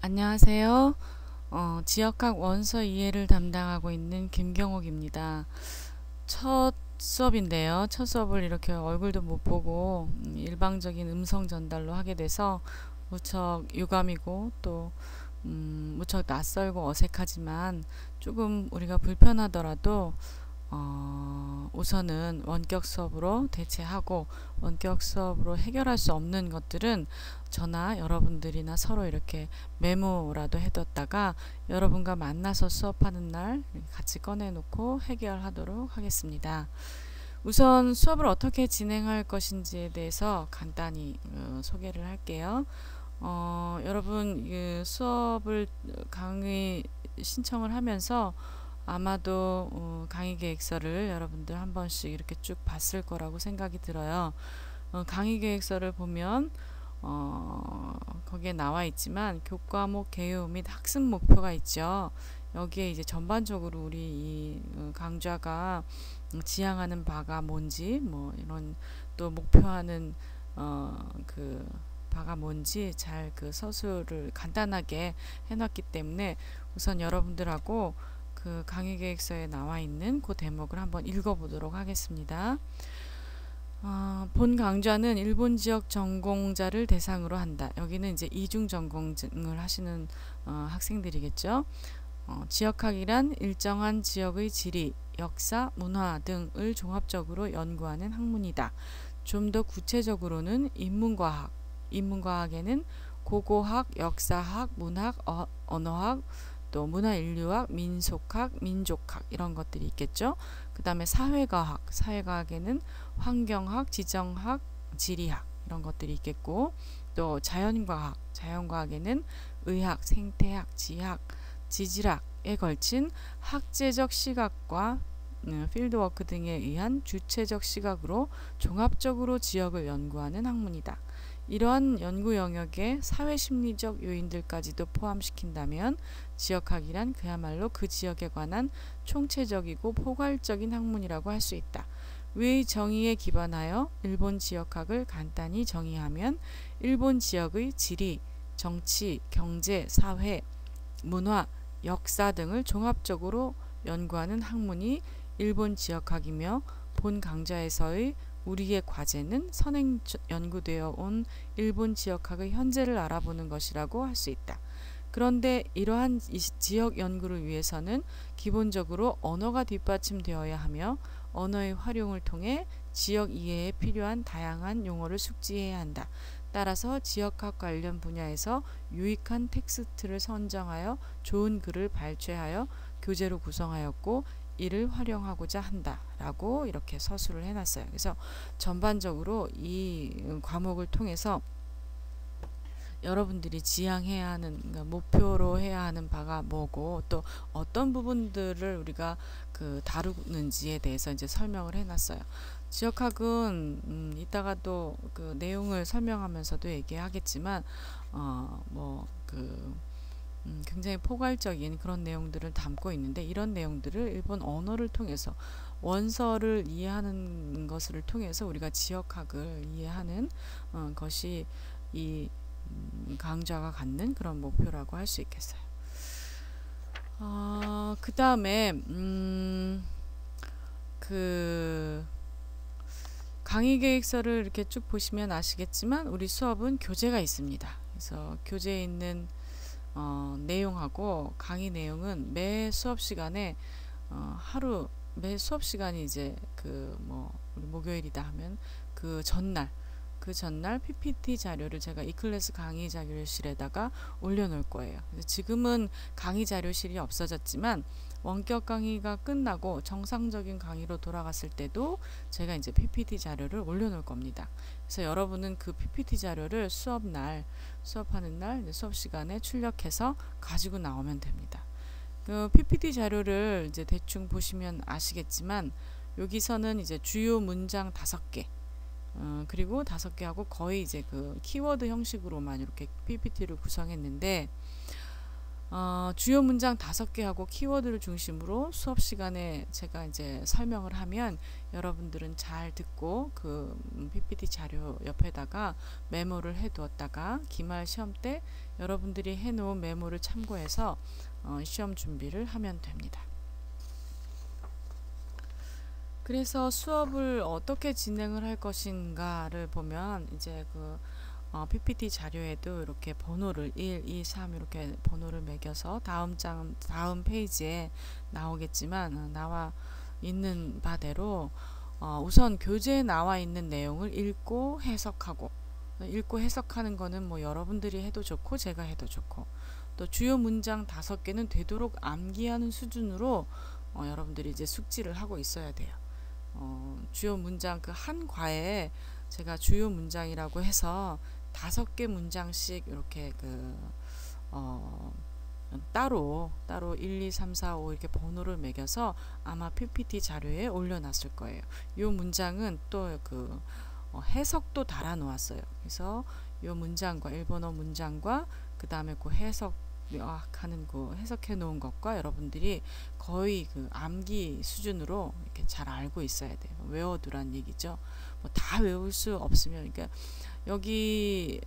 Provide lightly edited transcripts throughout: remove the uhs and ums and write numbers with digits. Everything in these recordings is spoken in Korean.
안녕하세요. 지역학 원서 이해를 담당하고 있는 김경옥입니다. 첫 수업인데요. 첫 수업을 이렇게 얼굴도 못 보고 일방적인 음성 전달로 하게 돼서 무척 유감이고 또 무척 낯설고 어색하지만 조금 우리가 불편하더라도 우선은 원격 수업으로 대체하고 원격 수업으로 해결할 수 없는 것들은 저나 여러분들이나 서로 이렇게 메모라도 해뒀다가 여러분과 만나서 수업하는 날 같이 꺼내놓고 해결하도록 하겠습니다. 우선 수업을 어떻게 진행할 것인지에 대해서 간단히 소개를 할게요. 여러분 수업을 강의 신청을 하면서 아마도 강의 계획서를 여러분들 한 번씩 이렇게 쭉 봤을 거라고 생각이 들어요. 강의 계획서를 보면 거기에 나와 있지만 교과목 개요 및 학습 목표가 있죠. 여기에 이제 전반적으로 우리 이 강좌가 지향하는 바가 뭔지 뭐 이런 또 목표하는 그 바가 뭔지 잘 그 서술을 간단하게 해놨기 때문에 우선 여러분들하고 그 강의 계획서에 나와 있는 그 대목을 한번 읽어보도록 하겠습니다. 본 강좌는 일본 지역 전공자를 대상으로 한다. 여기는 이제 이중 전공을 하시는 학생들이겠죠. 지역학이란 일정한 지역의 지리, 역사, 문화 등을 종합적으로 연구하는 학문이다. 좀 더 구체적으로는 인문과학, 인문과학에는 고고학, 역사학, 문학, 언어학, 또 문화인류학, 민속학, 민족학 이런 것들이 있겠죠. 그 다음에 사회과학, 사회과학에는 환경학, 지정학, 지리학 이런 것들이 있겠고, 또 자연과학, 자연과학에는 의학, 생태학, 지학, 지질학에 걸친 학제적 시각과 필드워크 등에 의한 주체적 시각으로 종합적으로 지역을 연구하는 학문이다. 이러한 연구 영역에 사회심리적 요인들까지도 포함시킨다면 지역학이란 그야말로 그 지역에 관한 총체적이고 포괄적인 학문이라고 할 수 있다. 위의 정의에 기반하여 일본 지역학을 간단히 정의하면 일본 지역의 지리, 정치, 경제, 사회, 문화, 역사 등을 종합적으로 연구하는 학문이 일본 지역학이며, 본 강좌에서의 우리의 과제는 선행 연구되어 온 일본 지역학의 현재를 알아보는 것이라고 할 수 있다. 그런데 이러한 지역 연구를 위해서는 기본적으로 언어가 뒷받침되어야 하며, 언어의 활용을 통해 지역 이해에 필요한 다양한 용어를 숙지해야 한다. 따라서 지역학 관련 분야에서 유익한 텍스트를 선정하여 좋은 글을 발췌하여 교재로 구성하였고, 이를 활용하고자 한다라고 이렇게 서술을 해놨어요. 그래서 전반적으로 이 과목을 통해서 여러분들이 지향해야 하는, 그러니까 목표로 해야 하는 바가 뭐고, 또 어떤 부분들을 우리가 그 다루는지에 대해서 이제 설명을 해놨어요. 지역학은 이따가 또 그 내용을 설명하면서도 얘기하겠지만 굉장히 포괄적인 그런 내용들을 담고 있는데, 이런 내용들을 일본 언어를 통해서 원서를 이해하는 것을 통해서 우리가 지역학을 이해하는 것이 이 강좌가 갖는 그런 목표라고 할 수 있겠어요. 그 다음에 그 강의 계획서를 이렇게 쭉 보시면 아시겠지만 우리 수업은 교재가 있습니다. 그래서 교재에 있는 내용하고 강의 내용은 매 수업 시간에 매 수업 시간이 이제 우리 목요일이다 하면 그 전날 PPT 자료를 제가 이클래스 강의 자료실에다가 올려놓을 거예요. 그래서 지금은 강의 자료실이 없어졌지만 원격 강의가 끝나고 정상적인 강의로 돌아갔을 때도 제가 이제 PPT 자료를 올려놓을 겁니다. 그래서 여러분은 그 PPT 자료를 수업하는 날 수업 시간에 출력해서 가지고 나오면 됩니다. 그 PPT 자료를 이제 대충 보시면 아시겠지만 여기서는 이제 주요 문장 5개, 그리고 5개하고 거의 이제 그 키워드 형식으로만 이렇게 PPT를 구성했는데, 주요 문장 5개 하고 키워드를 중심으로 수업 시간에 제가 이제 설명을 하면 여러분들은 잘 듣고 그 PPT 자료 옆에다가 메모를 해 두었다가 기말 시험 때 여러분들이 해 놓은 메모를 참고해서 시험 준비를 하면 됩니다. 그래서 수업을 어떻게 진행을 할 것인가를 보면 이제 그 PPT 자료에도 이렇게 번호를 1, 2, 3 이렇게 번호를 매겨서 다음 페이지에 나오겠지만 나와 있는 바대로 우선 교재에 나와 있는 내용을 읽고 해석하는 거는 뭐 여러분들이 해도 좋고 제가 해도 좋고 또 주요 문장 5개는 되도록 암기하는 수준으로 여러분들이 이제 숙지를 하고 있어야 돼요. 주요 문장 그 한 과에 제가 주요 문장이라고 해서 5개 문장씩 이렇게 따로 1, 2, 3, 4, 5 이렇게 번호를 매겨서 아마 PPT 자료에 올려놨을 거예요. 이 문장은 또 해석도 달아 놓았어요. 그래서 이 문장과 일본어 문장과 그 다음에 그 해석하는 해석해 놓은 것과 여러분들이 거의 암기 수준으로 이렇게 잘 알고 있어야 돼요. 외워두란 얘기죠. 뭐 다 외울 수 없으면 그러니까 여기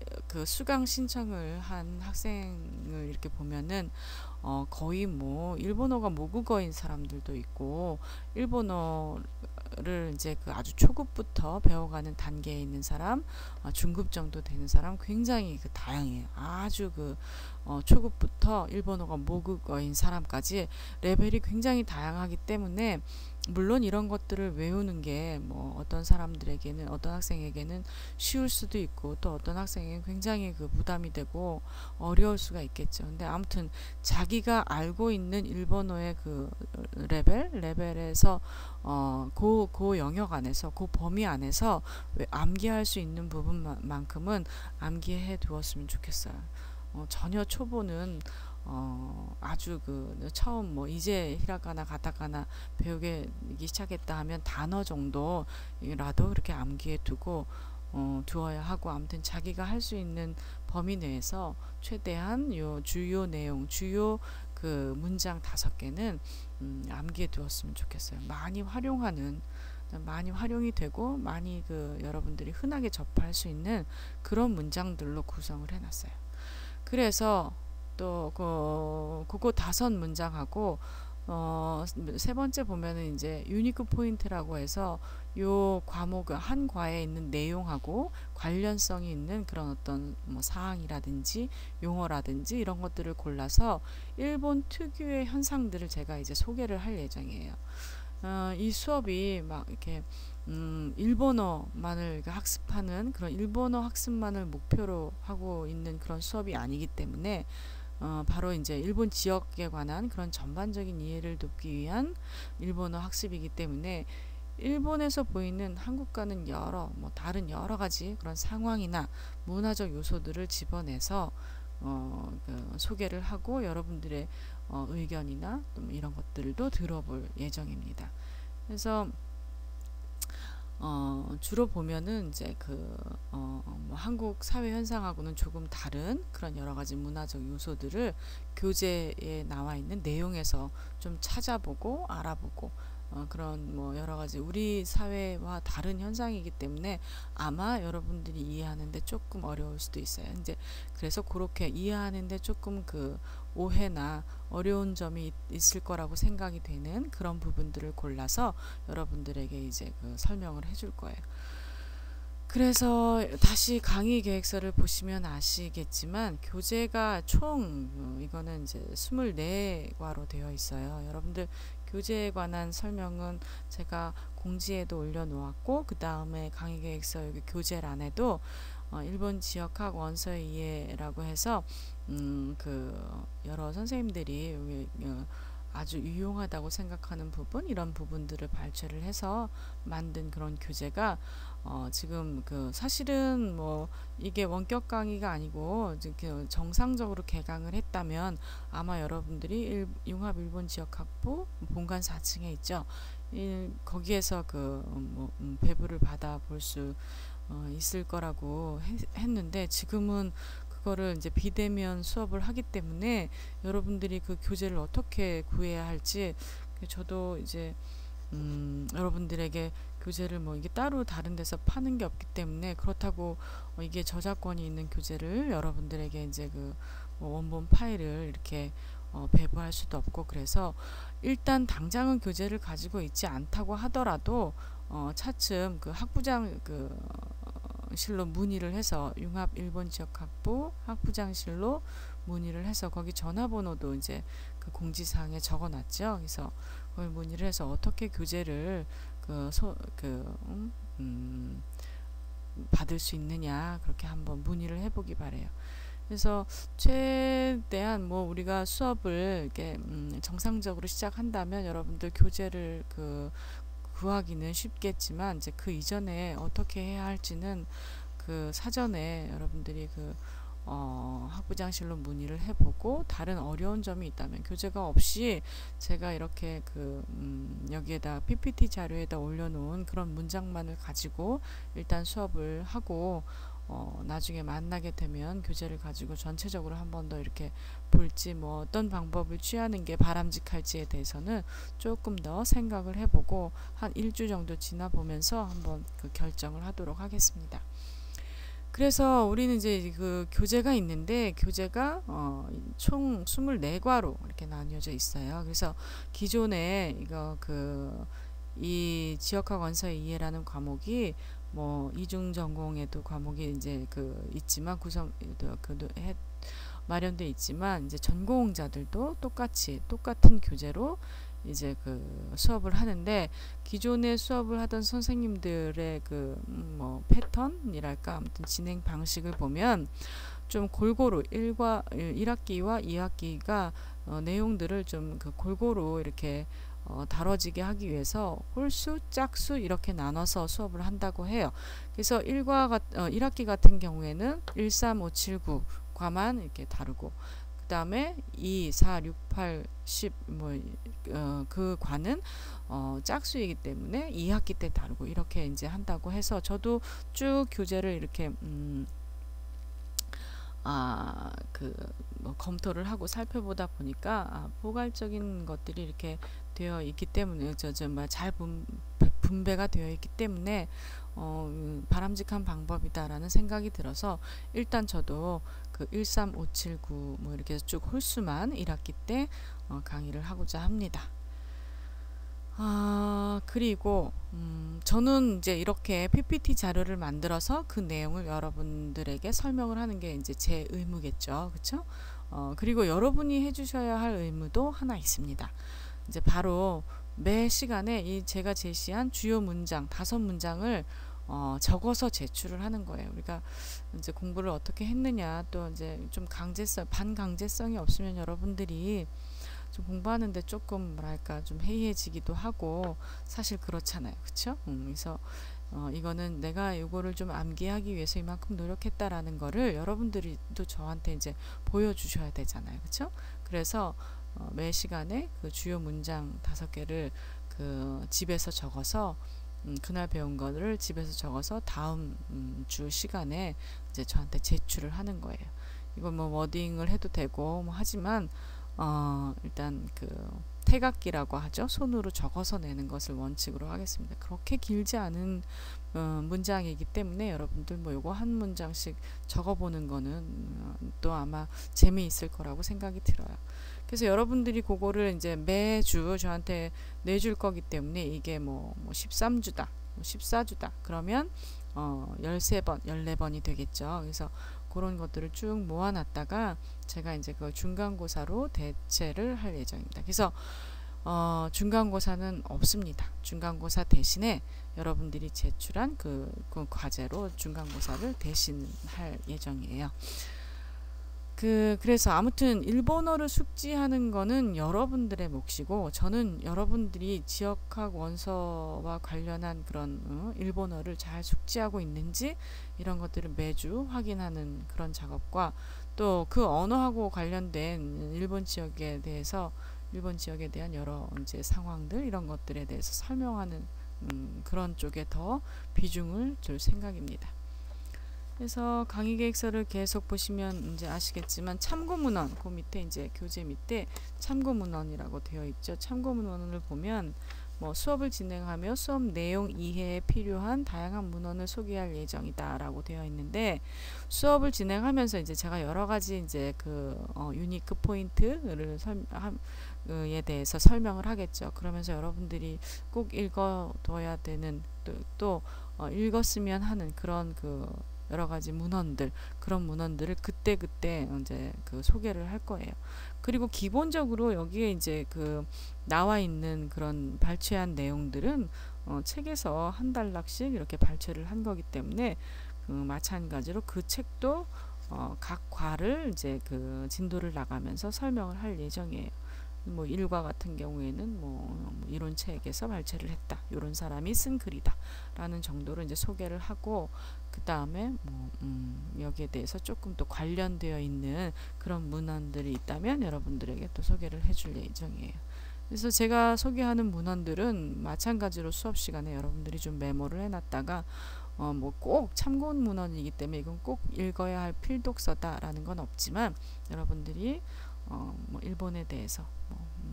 수강 신청을 한 학생을 이렇게 보면은 거의 뭐 일본어가 모국어인 사람들도 있고 일본어를 이제 아주 초급부터 배워가는 단계에 있는 사람, 중급 정도 되는 사람 굉장히 다양해요. 아주 초급부터 일본어가 모국어인 사람까지 레벨이 굉장히 다양하기 때문에 물론 이런 것들을 외우는 게 뭐 어떤 사람들에게는 어떤 학생에게는 쉬울 수도 있고 또 어떤 학생에게는 굉장히 부담이 되고 어려울 수가 있겠죠. 근데 아무튼 자기가 알고 있는 일본어의 레벨에서 그 영역 안에서 그 범위 안에서 암기할 수 있는 부분만큼은 암기해 두었으면 좋겠어요. 전혀 초보는 아주 처음 뭐 이제 히라가나 가타카나 배우기 시작했다 하면 단어 정도라도 그렇게 암기해 두고 두어야 하고 아무튼 자기가 할 수 있는 범위 내에서 최대한 요 주요 내용 주요 문장 5개는 암기해 두었으면 좋겠어요. 많이 활용이 되고 많이 여러분들이 흔하게 접할 수 있는 그런 문장들로 구성을 해놨어요. 그래서 또 그거 5문장하고 세 번째 보면은 이제 유니크 포인트라고 해서 요 과목 한 과에 있는 내용하고 관련성이 있는 그런 어떤 뭐 사항이라든지 용어라든지 이런 것들을 골라서 일본 특유의 현상들을 제가 이제 소개를 할 예정이에요. 이 수업이 막 이렇게 일본어만을 학습하는 그런 일본어 학습만을 목표로 하고 있는 그런 수업이 아니기 때문에 바로 이제 일본 지역에 관한 그런 전반적인 이해를 돕기 위한 일본어 학습이기 때문에 일본에서 보이는 한국과는 다른 여러 가지 그런 상황이나 문화적 요소들을 집어내서 소개를 하고 여러분들의 의견이나 또 이런 것들도 들어볼 예정입니다. 그래서 주로 보면은 이제 뭐 한국 사회 현상하고는 조금 다른 그런 여러 가지 문화적 요소들을 교재에 나와 있는 내용에서 좀 찾아보고 알아보고 그런 뭐 여러 가지 우리 사회와 다른 현상이기 때문에 아마 여러분들이 이해하는데 조금 어려울 수도 있어요. 이제 그래서 그렇게 이해하는데 조금 오해나 어려운 점이 있을 거라고 생각이 되는 그런 부분들을 골라서 여러분들에게 이제 설명을 해줄 거예요. 그래서 다시 강의 계획서를 보시면 아시겠지만 교재가 총 이거는 이제 24과로 되어 있어요. 여러분들 교재에 관한 설명은 제가 공지에도 올려놓았고 그 다음에 강의 계획서 여기 교재란에도 일본 지역학 원서의 이해라고 해서 여러 선생님들이 여기 아주 유용하다고 생각하는 부분 이런 부분들을 발췌를 해서 만든 그런 교재가 지금 사실은 뭐 이게 원격 강의가 아니고 정상적으로 개강을 했다면 아마 여러분들이 융합 일본 지역학부 본관 4층에 있죠. 거기에서 배부를 받아 볼 수 있을 거라고 했는데 지금은 그거를 이제 비대면 수업을 하기 때문에 여러분들이 그 교재를 어떻게 구해야 할지 저도 이제 여러분들에게 교재를 뭐 이게 따로 다른 데서 파는 게 없기 때문에 그렇다고 이게 저작권이 있는 교재를 여러분들에게 이제 그뭐 원본 파일을 이렇게 배부할 수도 없고, 그래서 일단 당장은 교재를 가지고 있지 않다고 하더라도 차츰 그 학부장 실로 문의를 해서 융합 일본 지역 학부 학부장실로 문의를 해서 거기 전화번호도 이제 그 공지사항에 적어놨죠. 그래서 그걸 문의를 해서 어떻게 교재를 받을 수 있느냐 그렇게 한번 문의를 해보기 바래요. 그래서 최대한 뭐 우리가 수업을 이렇게 정상적으로 시작한다면 여러분들 교재를 구하기는 쉽겠지만 이제 그 이전에 어떻게 해야 할지는 그 사전에 여러분들이 학부장실로 문의를 해보고, 다른 어려운 점이 있다면 교재가 없이 제가 이렇게 여기에다 PPT 자료에다 올려놓은 그런 문장만을 가지고 일단 수업을 하고 나중에 만나게 되면 교재를 가지고 전체적으로 한 번 더 이렇게 볼지 뭐 어떤 방법을 취하는 게 바람직할지에 대해서는 조금 더 생각을 해보고 한 일주 정도 지나 보면서 한번 결정을 하도록 하겠습니다. 그래서 우리는 이제 그 교재가 있는데 교재가 총 24과로 이렇게 나뉘어져 있어요. 그래서 기존에 이 지역학 원서의 이해라는 과목이 뭐 이중 전공에도 과목이 이제 있지만 마련돼 있지만 이제 전공자들도 똑같은 교재로 이제 수업을 하는데, 기존에 수업을 하던 선생님들의 뭐 패턴이랄까 아무튼 진행 방식을 보면 좀 골고루 1학기와 2학기가 내용들을 좀 골고루 이렇게 다뤄지게 하기 위해서 홀수, 짝수 이렇게 나눠서 수업을 한다고 해요. 그래서 1학기 같은 경우에는 1, 3, 5, 7, 9과만 이렇게 다루고, 그 다음에 2, 4, 6, 8, 10 그 과는 짝수이기 때문에 2학기 때 다루고 이렇게 이제 한다고 해서 저도 쭉 교재를 이렇게 뭐 검토를 하고 살펴보다 보니까 포괄적인 것들이 이렇게 되어 있기 때문에 잘 분배가 되어 있기 때문에 바람직한 방법이다라는 생각이 들어서 일단 저도 1, 3, 5, 7, 9 뭐 이렇게 쭉 홀수만 1학기 때 강의를 하고자 합니다. 그리고 저는 이제 이렇게 PPT 자료를 만들어서 그 내용을 여러분들에게 설명을 하는 게 이제 제 의무겠죠. 그쵸? 그리고 여러분이 해주셔야 할 의무도 하나 있습니다. 이제 바로 매 시간에 제가 제시한 주요 문장 5문장을 적어서 제출을 하는 거예요. 우리가 이제 공부를 어떻게 했느냐, 또 이제 좀 반강제성이 없으면 여러분들이 좀 공부하는데 조금 뭐랄까 좀 해이해지기도 하고 사실 그렇잖아요. 그쵸? 그래서 이거는 내가 이거를 좀 암기하기 위해서 이만큼 노력했다라는 거를 여러분들이 또 저한테 이제 보여주셔야 되잖아요. 그쵸? 그래서 매 시간에 주요 문장 5개를 집에서 적어서 그날 배운 거를 집에서 적어서 다음 주 시간에 이제 저한테 제출을 하는 거예요. 이건 뭐 워딩을 해도 되고 뭐 하지만 일단 태각기라고 하죠. 손으로 적어서 내는 것을 원칙으로 하겠습니다. 그렇게 길지 않은 문장이기 때문에 여러분들 뭐 요거 한 문장씩 적어보는 거는 또 아마 재미있을 거라고 생각이 들어요. 그래서 여러분들이 그거를 이제 매주 저한테 내줄 거기 때문에 이게 뭐 13주다, 14주다 그러면 13번, 14번이 되겠죠. 그래서 그런 것들을 쭉 모아놨다가 제가 이제 중간고사로 대체를 할 예정입니다. 그래서 중간고사는 없습니다. 중간고사 대신에 여러분들이 제출한 그 과제로 중간고사를 대신할 예정이에요. 그래서 아무튼 일본어를 숙지하는 거는 여러분들의 몫이고, 저는 여러분들이 지역학 원서와 관련한 그런 일본어를 잘 숙지하고 있는지 이런 것들을 매주 확인하는 그런 작업과, 또 그 언어하고 관련된 일본 지역에 대한 여러 이제 상황들 이런 것들에 대해서 설명하는 그런 쪽에 더 비중을 둘 생각입니다. 그래서 강의 계획서를 계속 보시면 이제 아시겠지만 참고 문헌 그 밑에 이제 교재 밑에 참고 문헌이라고 되어 있죠. 참고 문헌을 보면 뭐 수업을 진행하며 수업 내용 이해에 필요한 다양한 문헌을 소개할 예정이다라고 되어 있는데 수업을 진행하면서 이제 제가 여러 가지 이제 그 유니크 포인트를 에 대해서 설명을 하겠죠. 그러면서 여러분들이 꼭 읽어둬야 되는 또 읽었으면 하는 그런 그 여러 가지 문헌들 그런 문헌들을 그때그때 이제 그 소개를 할 거예요. 그리고 기본적으로 여기에 이제 그 나와 있는 그런 발췌한 내용들은 책에서 한 단락씩 이렇게 발췌를 한 거기 때문에 그 마찬가지로 그 책도 각 과를 이제 그 진도를 나가면서 설명을 할 예정이에요. 뭐 일과 같은 경우에는 뭐 이런 책에서 발췌를 했다. 이런 사람이 쓴 글이다. 라는 정도로 이제 소개를 하고 그 다음에 뭐 여기에 대해서 조금 또 관련되어 있는 그런 문헌들이 있다면 여러분들에게 또 소개를 해줄 예정이에요. 그래서 제가 소개하는 문헌들은 마찬가지로 수업 시간에 여러분들이 좀 메모를 해놨다가 뭐 꼭 참고 문헌이기 때문에 이건 꼭 읽어야 할 필독서다라는 건 없지만 여러분들이 뭐 일본에 대해서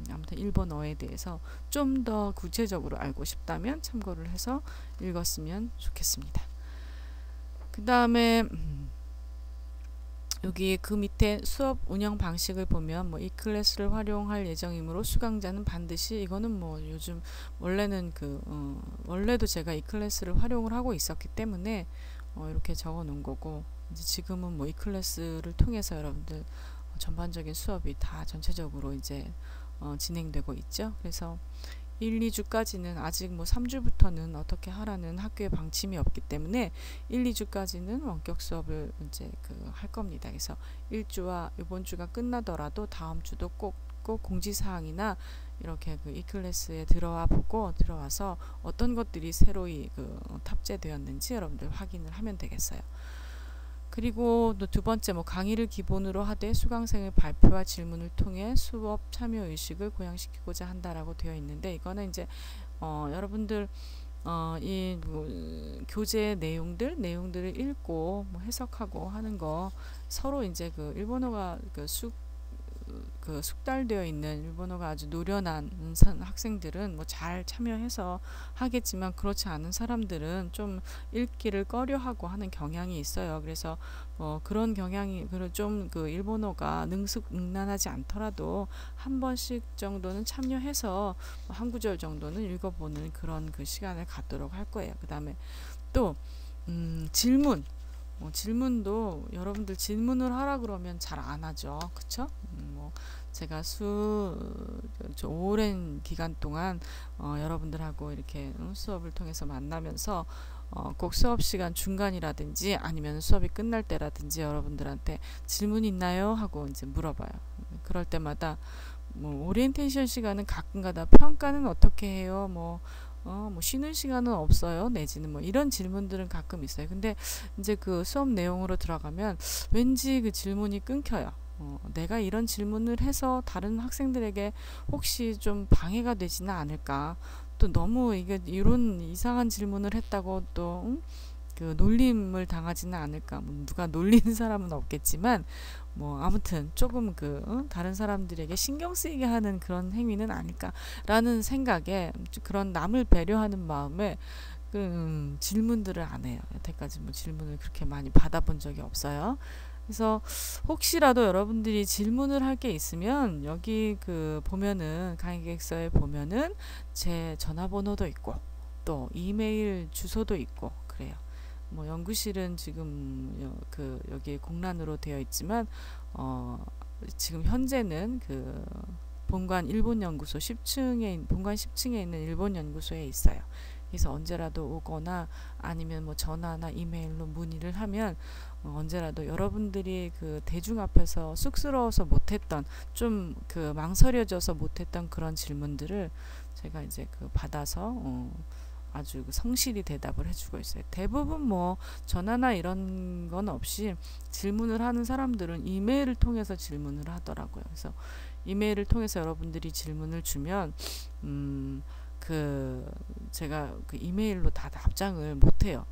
아무튼 일본어에 대해서 좀 더 구체적으로 알고 싶다면 참고를 해서 읽었으면 좋겠습니다. 그 다음에 여기 그 밑에 수업 운영 방식을 보면 뭐 이클래스를 활용할 예정이므로 수강자는 반드시 이거는 뭐 요즘 원래는 원래도 제가 이클래스를 활용을 하고 있었기 때문에 이렇게 적어 놓은 거고 이제 지금은 뭐 이클래스를 통해서 여러분들 전반적인 수업이 다 전체적으로 이제 진행되고 있죠. 그래서 1, 2주까지는 아직 뭐 3주부터는 어떻게 하라는 학교의 방침이 없기 때문에 1, 2주까지는 원격 수업을 이제 할 겁니다. 그래서 1주와 이번 주가 끝나더라도 다음 주도 꼭 공지사항이나 이렇게 그 이클래스에 들어와서 어떤 것들이 새로이 탑재되었는지 여러분들 확인을 하면 되겠어요. 그리고 또 두 번째 뭐 강의를 기본으로 하되 수강생의 발표와 질문을 통해 수업 참여 의식을 고양시키고자 한다라고 되어 있는데 이거는 이제 여러분들 이 교재 내용들을 읽고 뭐 해석하고 하는 거 서로 이제 그 일본어가 숙달되어 있는 일본어가 아주 노련한 학생들은 뭐 잘 참여해서 하겠지만 그렇지 않은 사람들은 좀 읽기를 꺼려하고 하는 경향이 있어요. 그래서 그런 경향이 좀 일본어가 능숙능란하지 않더라도 한 번씩 정도는 참여해서 한 구절 정도는 읽어보는 그런 그 시간을 갖도록 할 거예요. 그 다음에 또 질문도 여러분들 질문을 하라 그러면 잘 안 하죠. 그쵸? 제가 오랜 기간 동안 여러분들하고 이렇게 수업을 통해서 만나면서 꼭 수업 시간 중간이라든지 아니면 수업이 끝날 때라든지 여러분들한테 질문 있나요? 하고 이제 물어봐요. 그럴 때마다 뭐 오리엔테이션 시간은 가끔가다 평가는 어떻게 해요? 뭐 쉬는 시간은 없어요. 내지는 뭐 이런 질문들은 가끔 있어요. 근데 이제 그 수업 내용으로 들어가면 왠지 그 질문이 끊겨요. 내가 이런 질문을 해서 다른 학생들에게 혹시 좀 방해가 되지는 않을까? 또 너무 이런 이상한 질문을 했다고 또 그 놀림을 당하지는 않을까? 뭐 누가 놀리는 사람은 없겠지만 뭐 아무튼 조금 다른 사람들에게 신경 쓰이게 하는 그런 행위는 아닐까라는 생각에 그런 남을 배려하는 마음에 질문들을 안 해요. 여태까지 뭐 질문을 그렇게 많이 받아본 적이 없어요. 그래서 혹시라도 여러분들이 질문을 할 게 있으면 여기 보면은 강의 계획서에 보면은 제 전화번호도 있고 또 이메일 주소도 있고 그래요. 뭐 연구실은 지금 여기 공란으로 되어 있지만 지금 현재는 본관 일본 연구소 10층에 본관 10층에 있는 일본 연구소에 있어요. 그래서 언제라도 오거나 아니면 뭐 전화나 이메일로 문의를 하면 언제라도 여러분들이 대중 앞에서 쑥스러워서 못했던 좀 망설여져서 못했던 그런 질문들을 제가 이제 받아서 아주 성실히 대답을 해주고 있어요. 대부분 뭐 전화나 이런 건 없이 질문을 하는 사람들은 이메일을 통해서 질문을 하더라고요. 그래서 이메일을 통해서 여러분들이 질문을 주면 제가 이메일로 다 답장을 못해요.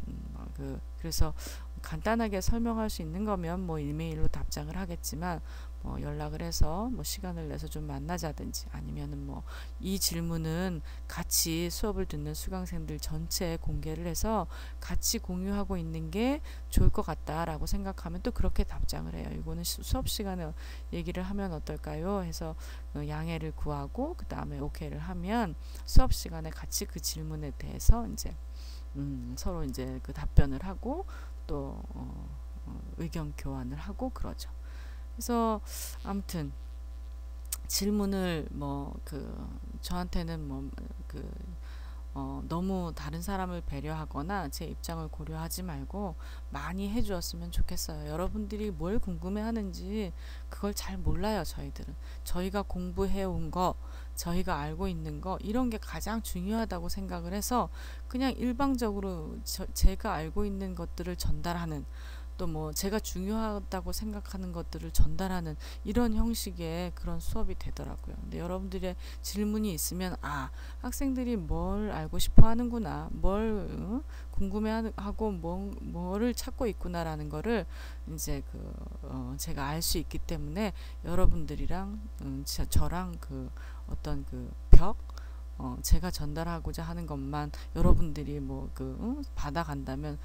그래서 간단하게 설명할 수 있는 거면 뭐 이메일로 답장을 하겠지만 뭐 연락을 해서 뭐 시간을 내서 좀 만나자든지 아니면은 뭐 이 질문은 같이 수업을 듣는 수강생들 전체에 공개를 해서 같이 공유하고 있는 게 좋을 것 같다라고 생각하면 또 그렇게 답장을 해요. 이거는 수업 시간에 얘기를 하면 어떨까요? 해서 양해를 구하고 그 다음에 오케이를 하면 수업 시간에 같이 그 질문에 대해서 이제 서로 이제 그 답변을 하고 또 의견 교환을 하고 그러죠. 그래서 아무튼 질문을 뭐 그 저한테는 뭐 그 너무 다른 사람을 배려하거나 제 입장을 고려하지 말고 많이 해주었으면 좋겠어요. 여러분들이 뭘 궁금해하는지 그걸 잘 몰라요. 저희들은 저희가 공부해온 거, 저희가 알고 있는 거 이런 게 가장 중요하다고 생각을 해서 그냥 일방적으로 제가 알고 있는 것들을 전달하는 또 뭐 제가 중요하다고 생각하는 것들을 전달하는 이런 형식의 그런 수업이 되더라고요. 근데 여러분들의 질문이 있으면 아 학생들이 뭘 알고 싶어 하는구나 뭘 궁금해하고 뭐를 찾고 있구나라는 거를 이제 제가 알 수 있기 때문에 여러분들이랑 저랑 그 어떤 그 벽 제가 전달하고자 하는 것만 여러분들이 받아간다면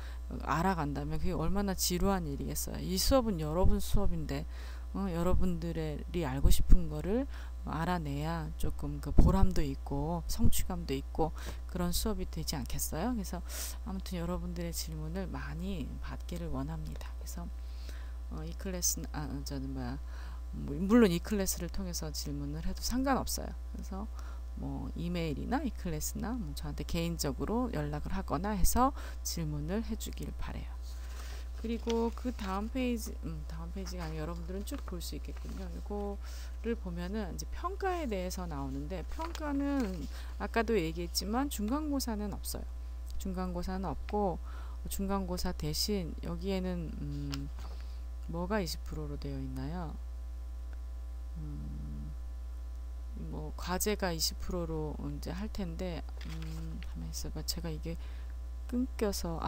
알아간다면 그게 얼마나 지루한 일이겠어요. 이 수업은 여러분 수업인데 여러분들이 알고 싶은 거를 알아내야 조금 그 보람도 있고 성취감도 있고 그런 수업이 되지 않겠어요? 그래서 아무튼 여러분들의 질문을 많이 받기를 원합니다. 그래서 이 클래스는 물론 이 클래스를 통해서 질문을 해도 상관없어요. 그래서 뭐 이메일이나 이 클래스나 뭐 저한테 개인적으로 연락을 하거나 해서 질문을 해주길 바래요. 그리고 그 다음 페이지가 아니라 여러분들은 쭉 볼 수 있겠군요. 이거를 보면은 이제 평가에 대해서 나오는데 평가는 아까도 얘기했지만 중간고사는 없어요. 중간고사는 없고 중간고사 대신 여기에는 뭐가 20%로 되어 있나요? 뭐 과제가 20%로 이제 할 텐데 가만히 있어봐. 제가 이게 끊겨서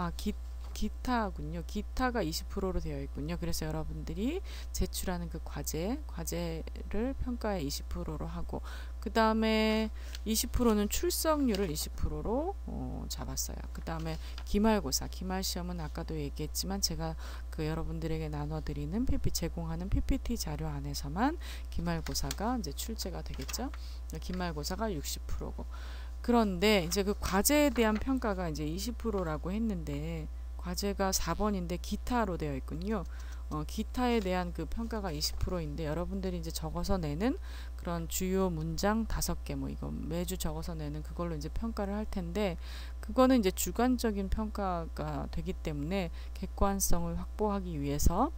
기타군요. 기타가 20%로 되어 있군요. 그래서 여러분들이 제출하는 그 과제를 평가에 20%로 하고 그 다음에 20%는 출석률을 20%로 잡았어요. 그 다음에 기말고사, 기말시험은 아까도 얘기했지만 제가 여러분들에게 나눠드리는 제공하는 PPT 자료 안에서만 기말고사가 이제 출제가 되겠죠. 기말고사가 60%고 그런데 이제 그 과제에 대한 평가가 이제 20%라고 했는데 과제가 4번인데 기타로 되어 있군요. 기타에 대한 그 평가가 20%인데 여러분들이 이제 적어서 내는 그런 주요 문장 5개 뭐 이거 매주 적어서 내는 그걸로 이제 평가를 할 텐데 그거는 이제 주관적인 평가가 되기 때문에 객관성을 확보하기 위해서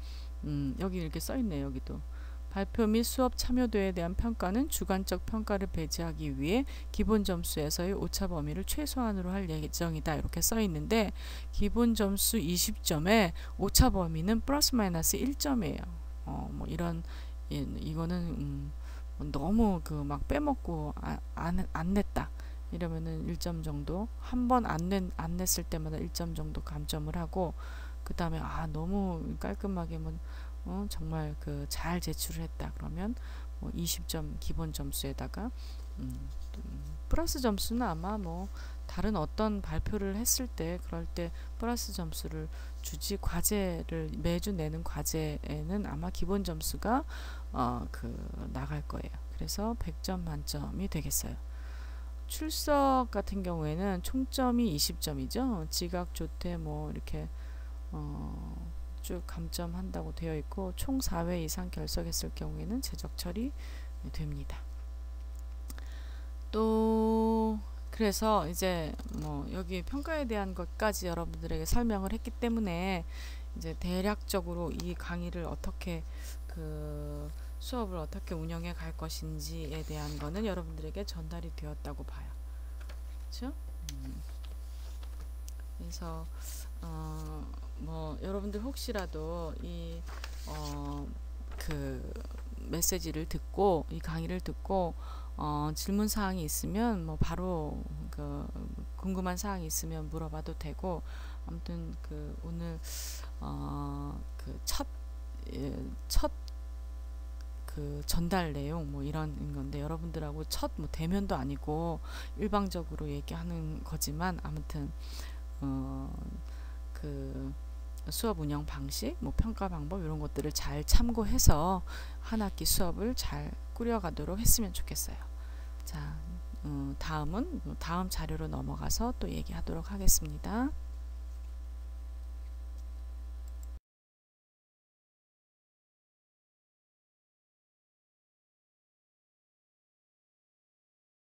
여기 이렇게 써 있네요. 여기도 발표 및 수업 참여도에 대한 평가는 주관적 평가를 배제하기 위해 기본 점수에서의 오차 범위를 최소한으로 할 예정이다. 이렇게 써 있는데 기본 점수 20점에 오차 범위는 플러스 마이너스 1점이에요. 뭐 이런 이거는 너무 막 빼먹고 안 냈다. 이러면은 1점 정도 한 번 안 냈을 때마다 1점 정도 감점을 하고 그 다음에 너무 깔끔하게 정말 잘 제출을 했다 그러면 20점 기본 점수에다가 플러스 점수는 아마 다른 어떤 발표를 했을 때 그럴 때 플러스 점수를 주지 과제를 매주 내는 과제에는 아마 기본 점수가 나갈 거예요. 그래서 100점 만점이 되겠어요. 출석 같은 경우에는 총점이 20점이죠. 지각, 조퇴 이렇게 쭉 감점한다고 되어 있고 총 4회 이상 결석했을 경우에는 제적 처리 됩니다. 또 그래서 이제 여기 평가에 대한 것까지 여러분들에게 설명을 했기 때문에 이제 대략적으로 이 강의를 어떻게 수업을 어떻게 운영해 갈 것인지에 대한 거는 여러분들에게 전달이 되었다고 봐요. 그렇죠? 그래서 여러분들 혹시라도 이 메시지를 듣고 이 강의를 듣고 질문 사항이 있으면 바로 궁금한 사항이 있으면 물어봐도 되고, 아무튼 그 오늘 그첫 그 전달 내용 뭐 이런 건데, 여러분들하고 첫 뭐 대면도 아니고 일방적으로 얘기하는 거지만, 아무튼 그 수업 운영 방식, 뭐 평가 방법 이런 것들을 잘 참고해서 한 학기 수업을 잘 꾸려가도록 했으면 좋겠어요. 자, 다음은 다음 자료로 넘어가서 또 얘기하도록 하겠습니다.